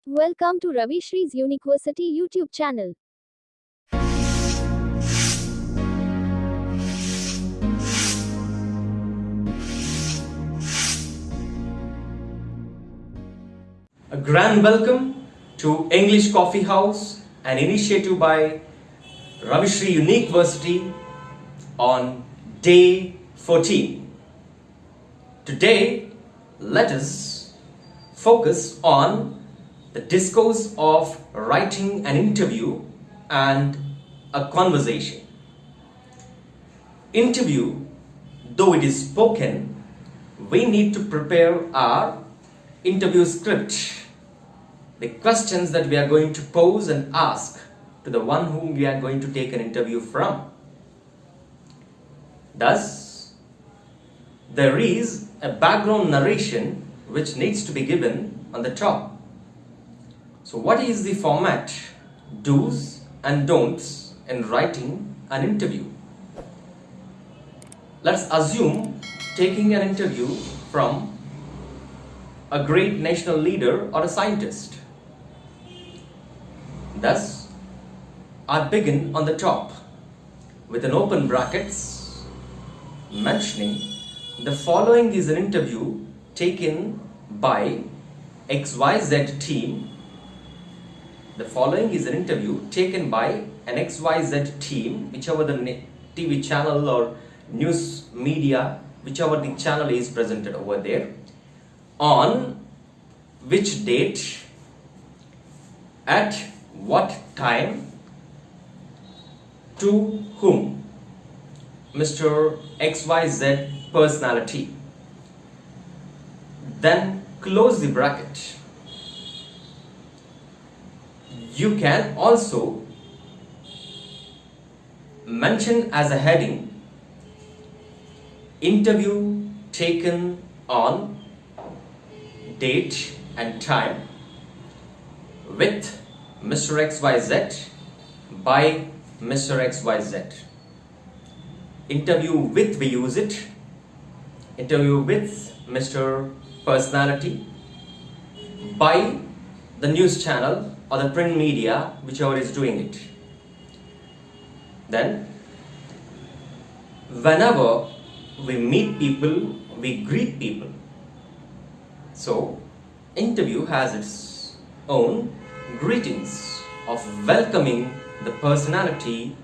Welcome to Ravi Shree's University YouTube channel. A grand welcome to English Coffee House, an initiative by Ravi Shree University on Day 14. Today, let us focus on the discourse of writing an interview and a conversation. Interview, though it is spoken, we need to prepare our interview script, the questions that we are going to pose and ask to the one whom we are going to take an interview from. Thus, there is a background narration which needs to be given on the top. So what is the format, do's and don'ts in writing an interview? Let's assume taking an interview from a great national leader or a scientist. Thus, I begin on the top with an open brackets mentioning the following is an interview taken by XYZ team. The following is an interview taken by an XYZ team, whichever the TV channel or news media, whichever the channel is presented over there, on which date, at what time, to whom, Mr. XYZ personality. Then close the bracket. You can also mention as a heading, interview taken on date and time with Mr. XYZ by Mr. XYZ. Interview with, we use it. Interview with Mr. Personality by the news channel or the print media, whichever is doing it. Then, whenever we meet people, we greet people. So, interview has its own greetings of welcoming the personality,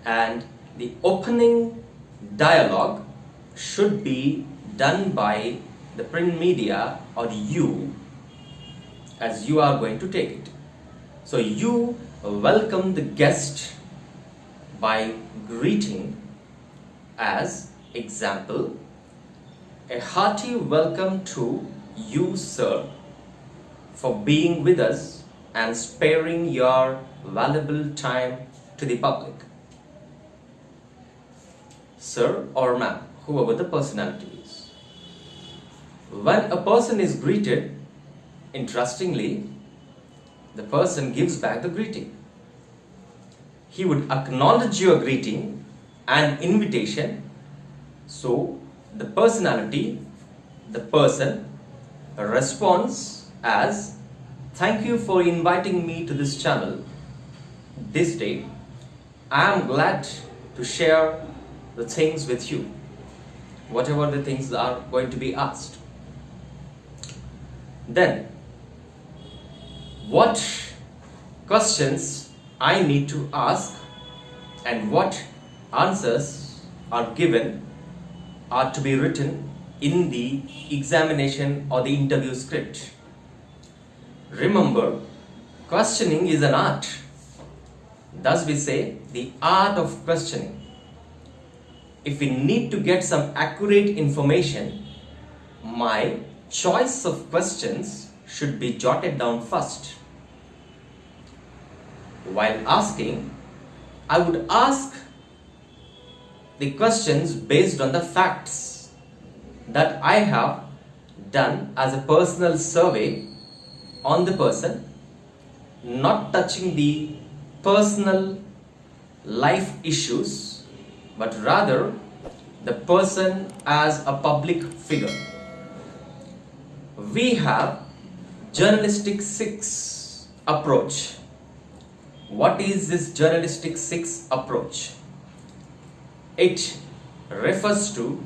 and the opening dialogue should be done by the print media or you, as you are going to take it. So you welcome the guest by greeting, as example, a hearty welcome to you, sir, for being with us and sparing your valuable time to the public. Sir or ma'am, whoever the personality is. When a person is greeted, interestingly, the person gives back the greeting. He would acknowledge your greeting and invitation. So the personality, the person, responds as, thank you for inviting me to this channel this day. I am glad to share the things with you, whatever the things are going to be asked. Then, what questions I need to ask and what answers are given are to be written in the examination or the interview script. Remember, questioning is an art. Thus we say the art of questioning. If we need to get some accurate information, my choice of questions should be jotted down first. While asking, I would ask the questions based on the facts that I have done as a personal survey on the person, not touching the personal life issues, but rather the person as a public figure. We have Journalistic Six approach. What is this Journalistic Six Approach? It refers to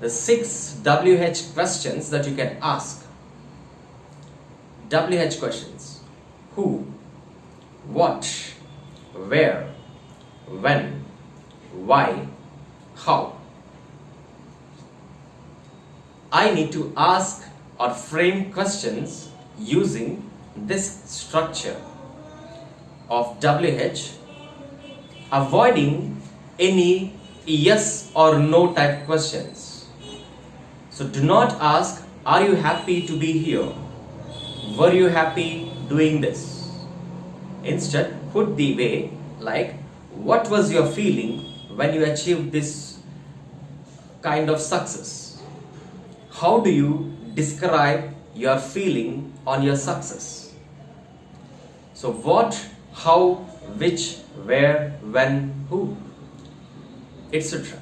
the 6 WH questions that you can ask. WH questions: who, what, where, when, why, how. I need to ask or frame questions using this structure of WH, avoiding any yes or no type questions. So do not ask, are you happy to be here? Were you happy doing this? Instead, put the way like, what was your feeling when you achieved this kind of success? How do you describe your feeling on your success? So what, how, which, where, when, who, etc.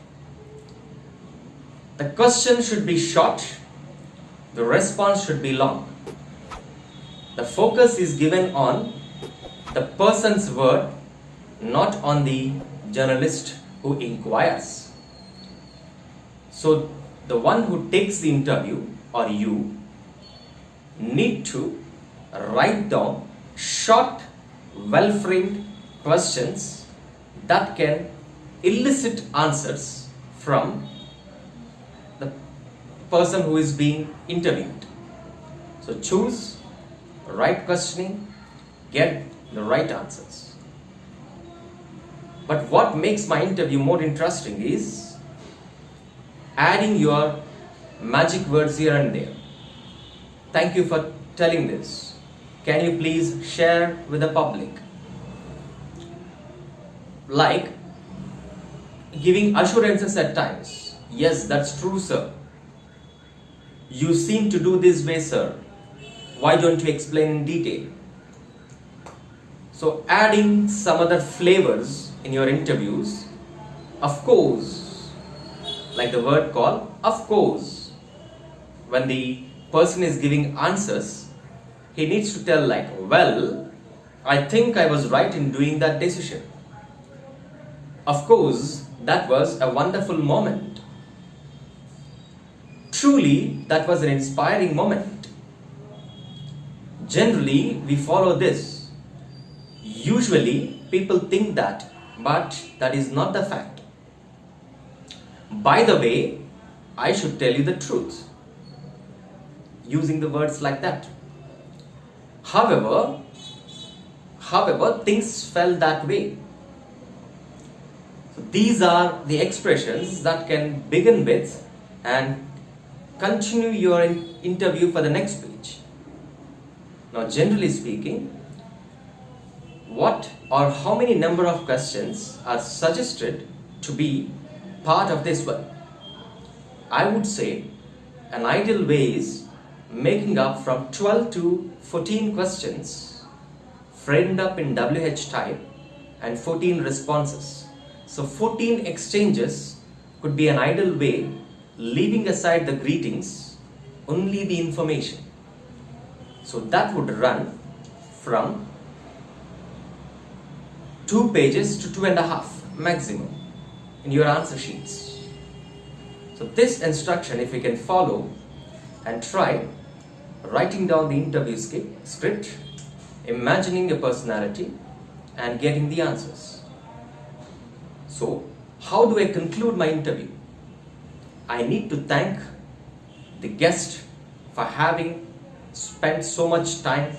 The question should be short, the response should be long. The focus is given on the person's word, not on the journalist who inquires. So the one who takes the interview, or you, need to write down short, well-framed questions that can elicit answers from the person who is being interviewed. So choose right questioning, get the right answers. But what makes my interview more interesting is adding your magic words here and there. Thank you for telling this. Can you please share with the public? Like giving assurances at times. Yes, that's true, sir. You seem to do this way, sir. Why don't you explain in detail? So adding some other flavors in your interviews. Of course, like the word call, of course. When the person is giving answers, he needs to tell like, well, I think I was right in doing that decision. Of course, that was a wonderful moment. Truly, that was an inspiring moment. Generally, we follow this. Usually, people think that, but that is not the fact. By the way, I should tell you the truth. Using the words like that. However, things fell that way. So these are the expressions that can begin with and continue your interview for the next page. Now, generally speaking, what or how many number of questions are suggested to be part of this one? I would say an ideal way is making up from 12 to 14 questions framed up in WH type and 14 responses. So 14 exchanges could be an ideal way, leaving aside the greetings, only the information. So that would run from 2 pages to 2.5 maximum in your answer sheets. So this instruction, if you can follow and try writing down the interview script, imagining your personality and getting the answers. So how do I conclude my interview? I need to thank the guest for having spent so much time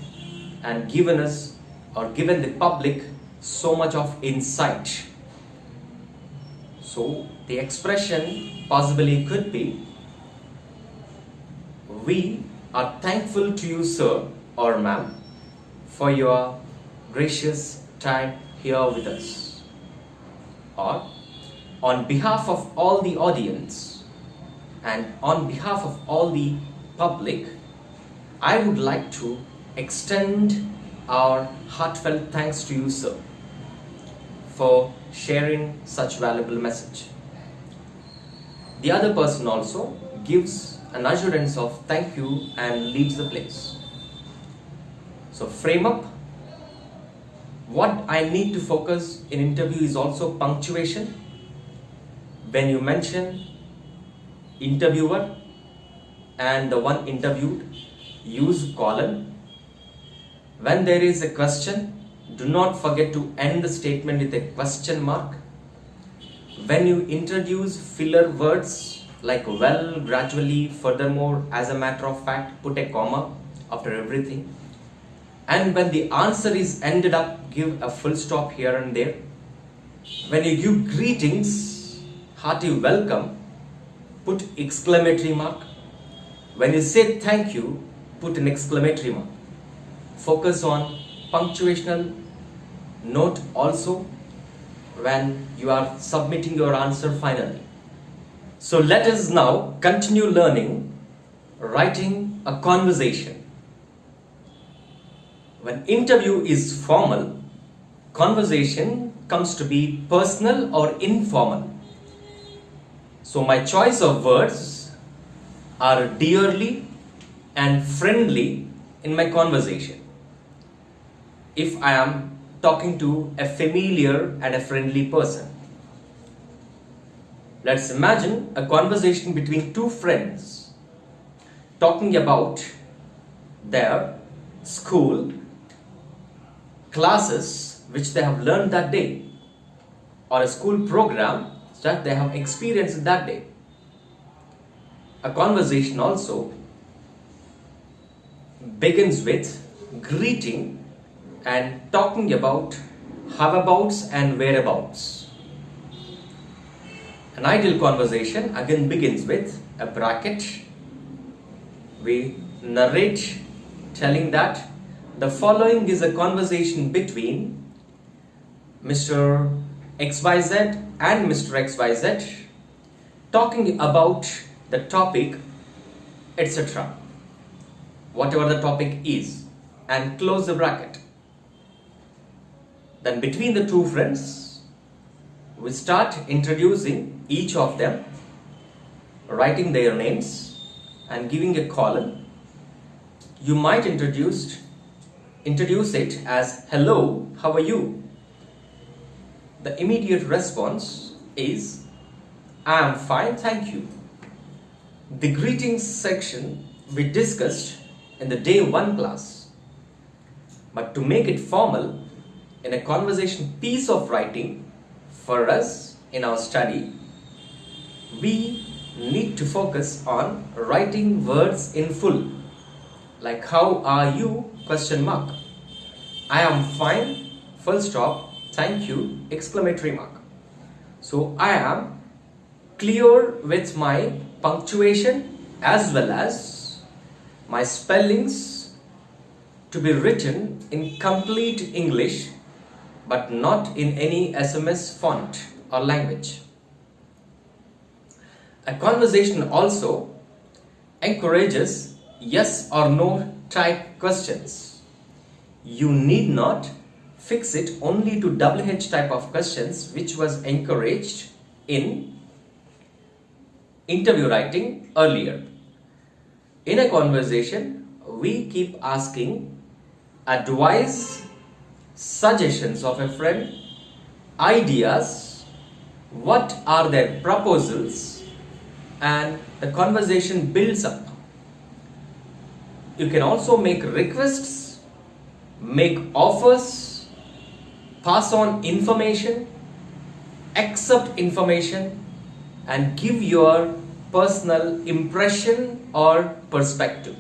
and given us or given the public so much of insight. So the expression possibly could be, we are thankful to you, sir or ma'am, for your gracious time here with us. Or, on behalf of all the audience and on behalf of all the public, I would like to extend our heartfelt thanks to you, sir, for sharing such valuable message. The other person also gives an assurance of thank you and leaves the place. So frame up What I need to focus in interview is also punctuation. When you mention interviewer and the one interviewed, use colon. When there is a question, do not forget to end the statement with a question mark. When you introduce filler words like well, gradually, furthermore, as a matter of fact, put a comma after everything. And when the answer is ended up, give a full stop here and there. When you give greetings, hearty welcome, put exclamatory mark. When you say thank you, put an exclamatory mark. Focus on punctuational note also when you are submitting your answer finally. So let us now continue learning writing a conversation. When interview is formal, conversation comes to be personal or informal. So my choice of words are dearly and friendly in my conversation. If I am talking to a familiar and a friendly person. Let's imagine a conversation between two friends talking about their school classes which they have learned that day, or a school program that they have experienced that day. A conversation also begins with greeting and talking about howabouts and whereabouts. An ideal conversation again begins with a bracket. We narrate telling that the following is a conversation between Mr. XYZ and Mr. XYZ talking about the topic, etc. Whatever the topic is, and close the bracket. Then between the two friends, we start introducing each of them, writing their names and giving a colon. You might introduce it as hello, how are you? The immediate response is I am fine, thank you. The greetings section we discussed in the day 1 class. But to make it formal, in a conversation piece of writing for us in our study, we need to focus on writing words in full, like how are you, question mark. I am fine, full stop, thank you, exclamatory mark. So I am clear with my punctuation as well as my spellings to be written in complete English but not in any SMS font or language. A conversation also encourages yes or no type questions. You need not fix it only to WH type of questions which was encouraged in interview writing earlier. In a conversation, we keep asking advice, suggestions of a friend, ideas, what are their proposals, and the conversation builds up. You can also make requests, make offers, pass on information, accept information, and give your personal impression or perspective.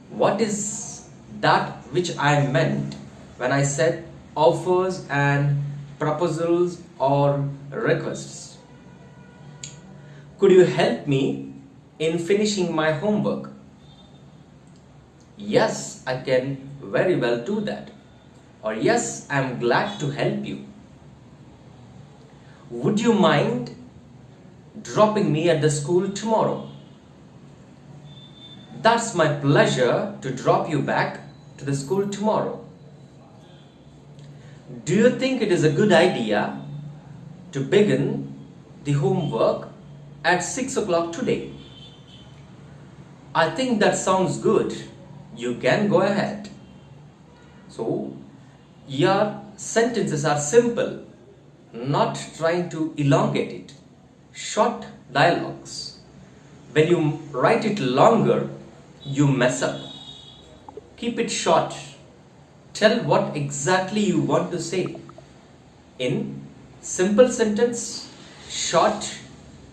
What is that which I meant when I said offers and proposals or requests? Could you help me in finishing my homework? Yes, I can very well do that. Or yes, I am glad to help you. Would you mind dropping me at the school tomorrow? That's my pleasure to drop you back to the school tomorrow. Do you think it is a good idea to begin the homework at 6 o'clock today? I think that sounds good. You can go ahead. So, your sentences are simple, not trying to elongate it. Short dialogues. When you write it longer, you mess up. Keep it short. Tell what exactly you want to say in simple sentence, short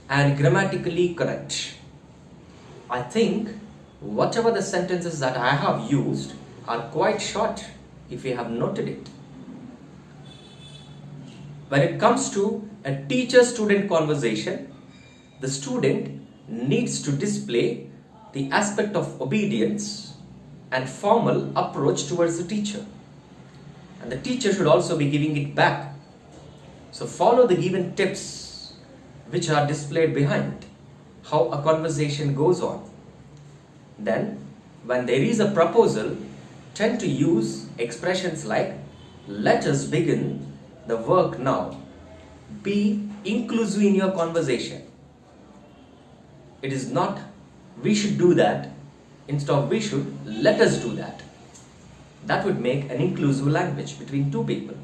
and grammatically correct. I think whatever the sentences that I have used are quite short if you have noted it. When it comes to a teacher-student conversation, the student needs to display the aspect of obedience and formal approach towards the teacher. And the teacher should also be giving it back. So follow the given tips which are displayed behind how a conversation goes on. Then, when there is a proposal, tend to use expressions like, let us begin the work now. Be inclusive in your conversation. It is not, we should do that. Instead of we should, let us do that. That would make an inclusive language between two people.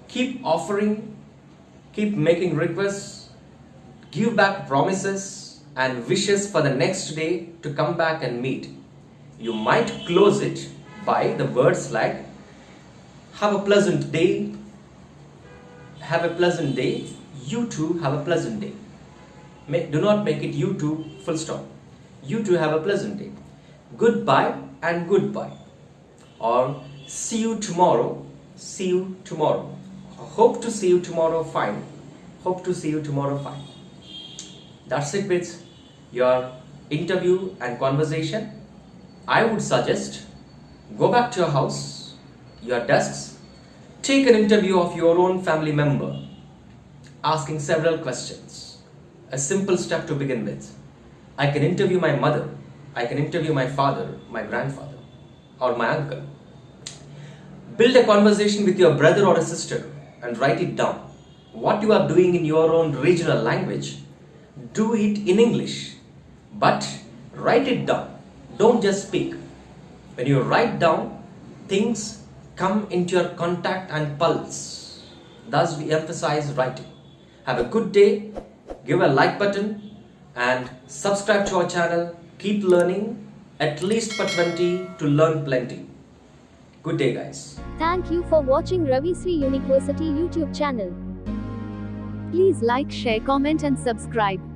Keep offering, keep making requests, give back promises and wishes for the next day to come back and meet. You might close it by the words like, have a pleasant day, have a pleasant day, you too have a pleasant day. Do not make it you too full stop. You too have a pleasant day. Goodbye and goodbye. Or see you tomorrow, see you tomorrow. Hope to see you tomorrow, fine. Hope to see you tomorrow, fine. That's it with your interview and conversation. I would suggest go back to your house, your desks, take an interview of your own family member, asking several questions. A simple step to begin with. I can interview my mother, I can interview my father, my grandfather, or my uncle. Build a conversation with your brother or a sister and write it down. What you are doing in your own regional language, do it in English, but write it down. Don't just speak. When you write down, things come into your contact and pulse. Thus we emphasize writing. Have a good day, give a like button and subscribe to our channel. Keep learning, at least for 20 to learn plenty. Good day guys. Thank you for watching RAVI University YouTube channel. Please like, share, comment and subscribe.